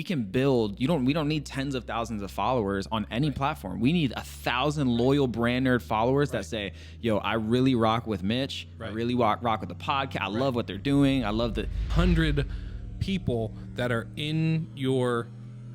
We can build, we don't need tens of thousands of followers on any platform. We need 1,000 loyal brand nerd followers that say, yo, I really rock with Mitch. I really rock with the podcast. I love what they're doing. I love the 100 people that are in your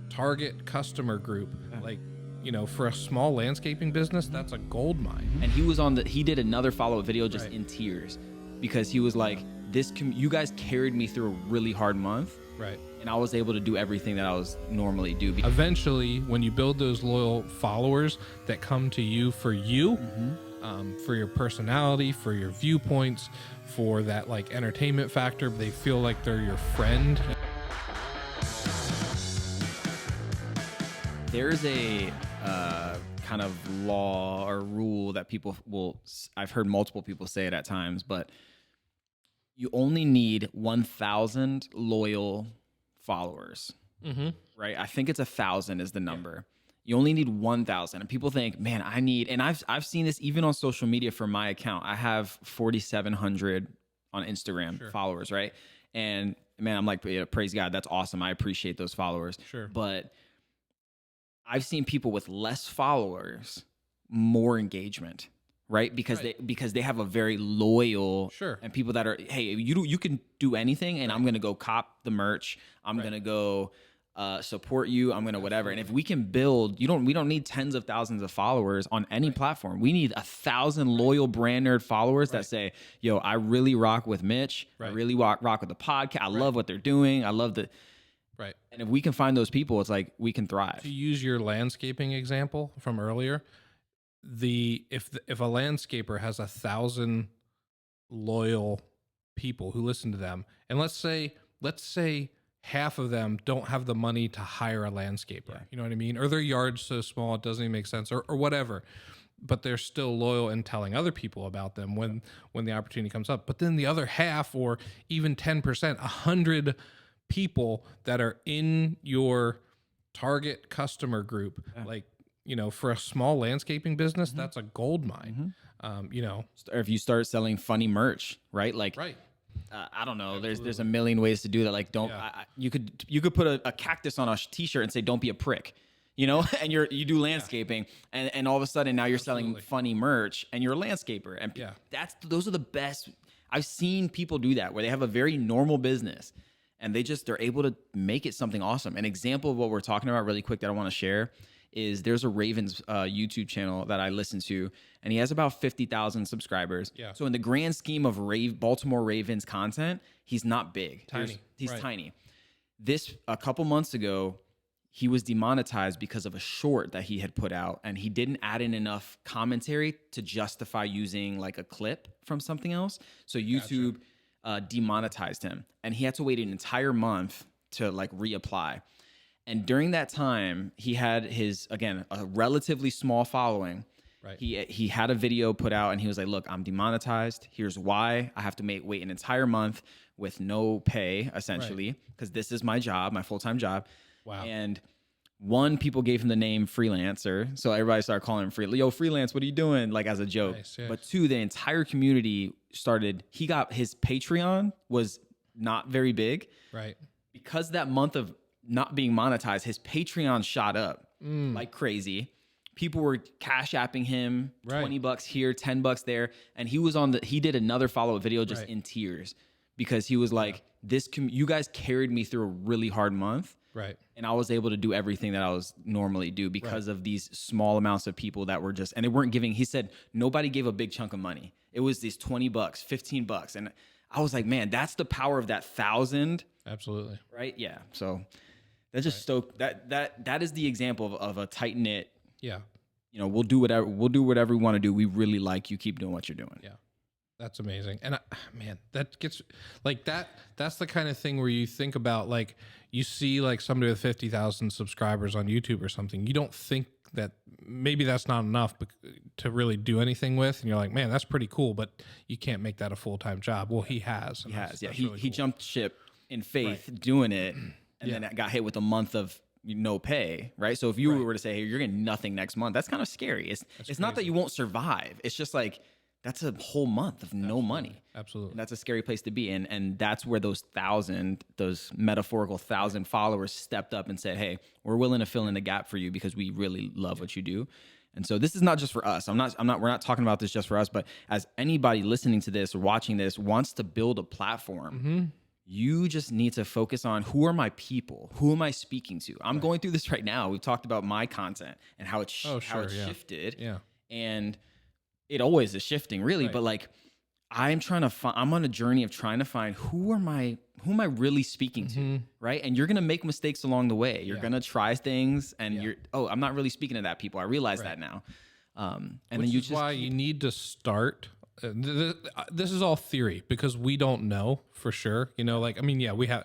target customer group. Like, you know, for a small landscaping business, that's a gold mine. And he did another follow-up video just in tears because he was like, you guys carried me through a really hard month. Right. And I was able to do everything that I was normally do. Eventually, when you build those loyal followers that come to you, for your personality, for your viewpoints, for that like entertainment factor, they feel like they're your friend. There's a kind of law or rule that I've heard multiple people say it at times, but you only need 1,000 loyal followers, right? I think it's 1,000 is the number. You only need 1,000, and people think, man, and I've seen this even on social media for my account. I have 4,700 on Instagram followers, right? And man, I'm like, praise God, that's awesome. I appreciate those followers. Sure. But I've seen people with less followers, more engagement. Right, because they have a very loyal and people that are, hey, you can do anything, and I'm gonna go cop the merch. I'm gonna go support you. I'm gonna whatever. And if we can build, we don't need tens of thousands of followers on any platform. We need 1,000 loyal brand nerd followers that say, yo, I really rock with Mitch. I really rock with the podcast. I love what they're doing. I love the And if we can find those people, it's like we can thrive. To use your landscaping example from earlier. If a landscaper has 1,000 loyal people who listen to them, and let's say half of them don't have the money to hire a landscaper, you know what I mean, or their yard's so small it doesn't even make sense, or whatever, but they're still loyal and telling other people about them when the opportunity comes up. But then the other half, or even 10%, 100 people that are in your target customer group, like, you know, for a small landscaping business, that's a gold mine. You know, or if you start selling funny merch, right? Like, I don't know. Absolutely. There's a million ways to do that. Like, you could put a cactus on a t-shirt and say, "Don't be a prick," you know. And you do landscaping, and all of a sudden now you're selling funny merch, and you're a landscaper, and those are the best. I've seen people do that where they have a very normal business, and they're able to make it something awesome. An example of what we're talking about, really quick, that I want to share. Is there's a Ravens YouTube channel that I listen to, and he has about 50,000 subscribers. Yeah. So in the grand scheme of Baltimore Ravens content, he's not big. He's tiny. A couple months ago, he was demonetized because of a short that he had put out, and he didn't add in enough commentary to justify using like a clip from something else. So YouTube demonetized him, and he had to wait an entire month to like reapply. And during that time, he had a relatively small following. Right. He had a video put out, and he was like, look, I'm demonetized. Here's why. I have to wait an entire month with no pay, essentially, because this is my job, my full-time job. Wow. And people gave him the name freelancer. So everybody started calling him freelance, what are you doing? Like as a joke. Nice, yes. But two, the entire community his Patreon was not very big. Right. Because that month of not being monetized, his Patreon shot up like crazy. People were cash apping him $20 here, $10 there, and he did another follow-up video just in tears because he was like, you guys carried me through a really hard month, and I was able to do everything that I was normally do because of these small amounts of people that were and they weren't giving. He said nobody gave a big chunk of money. It was these $20, $15, and I was like, man, that's the power of that 1,000. Absolutely. Right? Yeah. So that's just stoked. That is the example of a tight knit. Yeah. You know, we'll do whatever we want to do. We really like you. Keep doing what you're doing. Yeah. That's amazing. And man, that gets like that. That's the kind of thing where you think about, like, you see like somebody with 50,000 subscribers on YouTube or something. You don't think that maybe that's not enough to really do anything with. And you're like, man, that's pretty cool, but you can't make that a full-time job. Well, he has. He has. Yeah. He jumped ship in faith doing it. And then got hit with a month of no pay, right? So if you were to say, hey, you're getting nothing next month, that's kind of scary. It's not that you won't survive. It's just like, that's a whole month of no money. Absolutely. And that's a scary place to be. And that's where those metaphorical 1,000 followers stepped up and said, hey, we're willing to fill in the gap for you because we really love what you do. And so this is not just for us. we're not talking about this just for us, but as anybody listening to this or watching this wants to build a platform, you just need to focus on who are my people? Who am I speaking to? I'm going through this right now. We've talked about my content and how it's shifted. Yeah. And it always is shifting, really. But like, I'm on a journey of trying to find who am I really speaking to, right? And you're gonna make mistakes along the way. You're gonna try things, and I'm not really speaking to that people. I realize that now. And Which then is why you need to start. This is all theory because we don't know for sure. You know, like, I mean, you have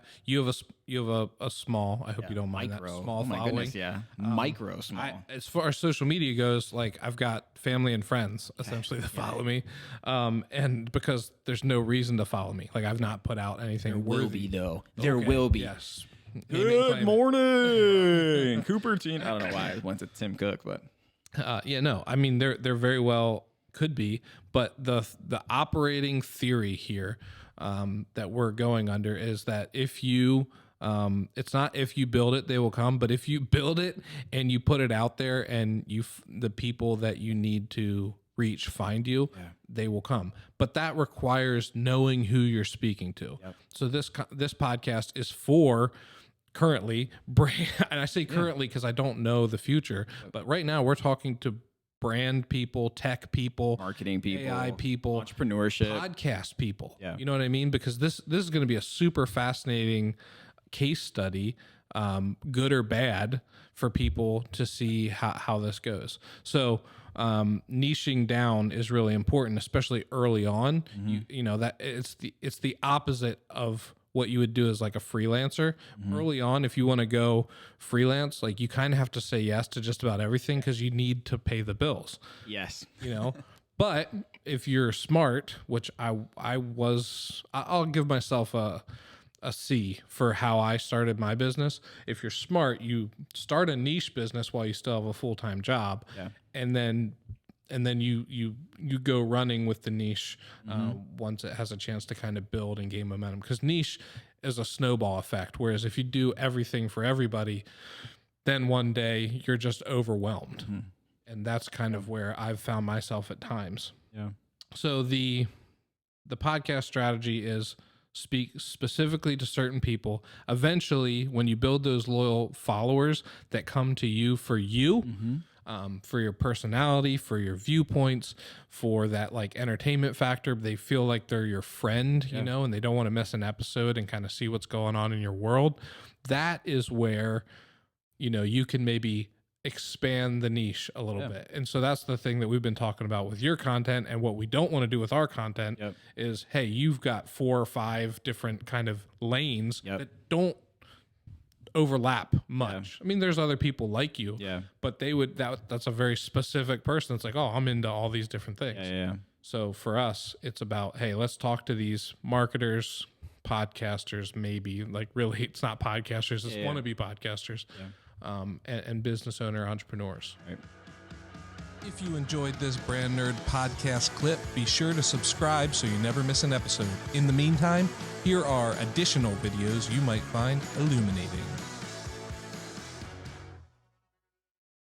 a small, I hope you don't mind micro. that, small my following. goodness, micro small. As far as social media goes, like, I've got family and friends essentially that follow me. And because there's no reason to follow me. Like, I've not put out anything There worthy. will be though. There will be. Yes. Good morning, Coopertine. I don't know why I went to Tim Cook, but no, I mean, they're very well could be, but the operating theory here that we're going under is that if you it's not if you build it they will come, but if you build it and you put it out there and the people that you need to reach find you, they will come. But that requires knowing who you're speaking to. So this podcast is for currently brand, and I say currently because I don't know the future, but right now we're talking to brand people, tech people, marketing people, AI people, entrepreneurship, podcast people. Yeah. You know what I mean? Because this is going to be a super fascinating case study, good or bad, for people to see how this goes. So niching down is really important, especially early on. You know that it's the opposite of what you would do as like a freelancer. Early on, if you want to go freelance, like, you kind of have to say yes to just about everything because you need to pay the bills. Yes. You know, but if you're smart, which I'll give myself a C for how I started my business. If you're smart, you start a niche business while you still have a full-time job, and then you go running with the niche once it has a chance to kind of build and gain momentum. Because niche is a snowball effect. Whereas if you do everything for everybody, then one day you're just overwhelmed. And that's kind of where I've found myself at times. Yeah. So the podcast strategy is speak specifically to certain people. Eventually, when you build those loyal followers that come to you, for your personality, for your viewpoints, for that like entertainment factor, they feel like they're your friend, you know, and they don't want to miss an episode and kind of see what's going on in your world. That is where, you know, you can maybe expand the niche a little bit. And so that's the thing that we've been talking about with your content. And what we don't want to do with our content is, hey, you've got 4 or 5 different kind of lanes that don't overlap much. I mean, there's other people like you, but that's a very specific person. It's like, oh, I'm into all these different things. So for us, it's about, hey, let's talk to these marketers, podcasters, maybe, like, really, it's not podcasters, it's wannabe podcasters, and business owner entrepreneurs. Right. If you enjoyed this Brand Nerd podcast clip, be sure to subscribe so you never miss an episode. In the meantime, here are additional videos you might find illuminating.